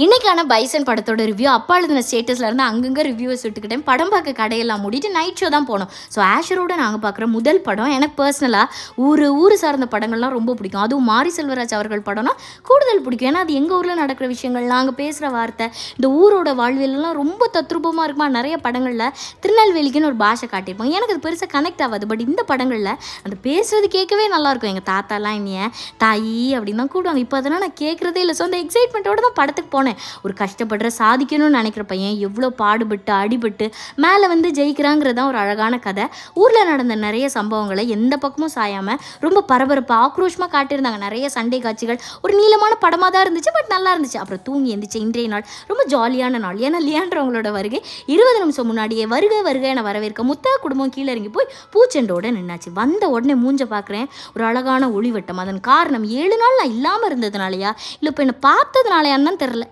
இன்னைக்கான பைசன் படத்தோட ரிவ்யூ அப்பா எழுதின ஸ்டேட்டஸ்ல இருந்து அங்கங்கே ரிவ்யூஸ் விட்டுக்கிட்டேன். படம் பார்க்க கடையெல்லாம் மூடிட்டு நைட் ஷோ தான் போனோம். ஸோ ஆஷரோட நாங்கள் பார்க்குற முதல் படம். எனக்கு பர்சனலாக ஊர் சார்ந்த படங்கள்லாம் ரொம்ப பிடிக்கும். அதுவும் மாரி செல்வராஜ் அவர்கள் படம்னா கூடுதல் பிடிக்கும். ஏன்னா அது எங்கள் ஊரில் நடக்கிற விஷயங்கள், நாங்கள் பேசுகிற வார்த்தை, இந்த ஊரோட வாழ்வியெல்லாம் ரொம்ப தத்ரூபமாக இருக்குமா. நிறைய படங்களில் திருநெல்வேலிக்குன்னு ஒரு பாஷை காட்டியிருப்பாங்க. எனக்கு அது பெருசாக கனெக்ட் ஆகாது. பட் இந்த படங்களில் அந்த பேசுறது கேட்கவே நல்லாயிருக்கும். எங்கள் தாத்தாலாம் என்னைய தாயி அப்படின்னு தான் கூடுவாங்க. இப்போ அதெல்லாம் நான் கேட்குறதே இல்லை. ஸோ அந்த எக்ஸைட்மெண்ட்டோட தான் படத்துக்கு போனேன். ஒரு கஷ்டப்படுற சாதிக்கணும்னு நினைக்கிற பையன் எவ்வளோ பாடுபட்டு அடிபட்டு மேலே வந்து ஜெயிக்கிறாங்கிறதான் ஒரு அழகான கதை. ஊரில் நடந்த நிறைய சம்பவங்களை எந்த பக்கமும் சாயாமல் ரொம்ப பரபரப்பு ஆக்ரோஷமாக காட்டியிருந்தாங்க. நிறைய சண்டை காட்சிகள், ஒரு நீளமான படமாக தான் இருந்துச்சு. பட் நல்லா இருந்துச்சு. அப்புறம் தூங்கி எந்திரிச்சு இன்றைய நாள் ரொம்ப ஜாலியான நாள். ஏன்னா லியான்றவங்களோட வருகை 20 நிமிஷம் முன்னாடியே வருக என வரவேற்க முத்த குடும்பம் கீழே இறங்கி போய் பூச்செண்டோட நின்னாச்சு. வந்த உடனே மூஞ்ச பார்க்குறேன், ஒரு அழகான ஒளிவட்டம். அதன் காரணம் 7 நாள் நான் இல்லாமல் இருந்ததுனாலயா இல்லை இப்போ என்னை பார்த்ததுனாலயான்னு தான் தெரில.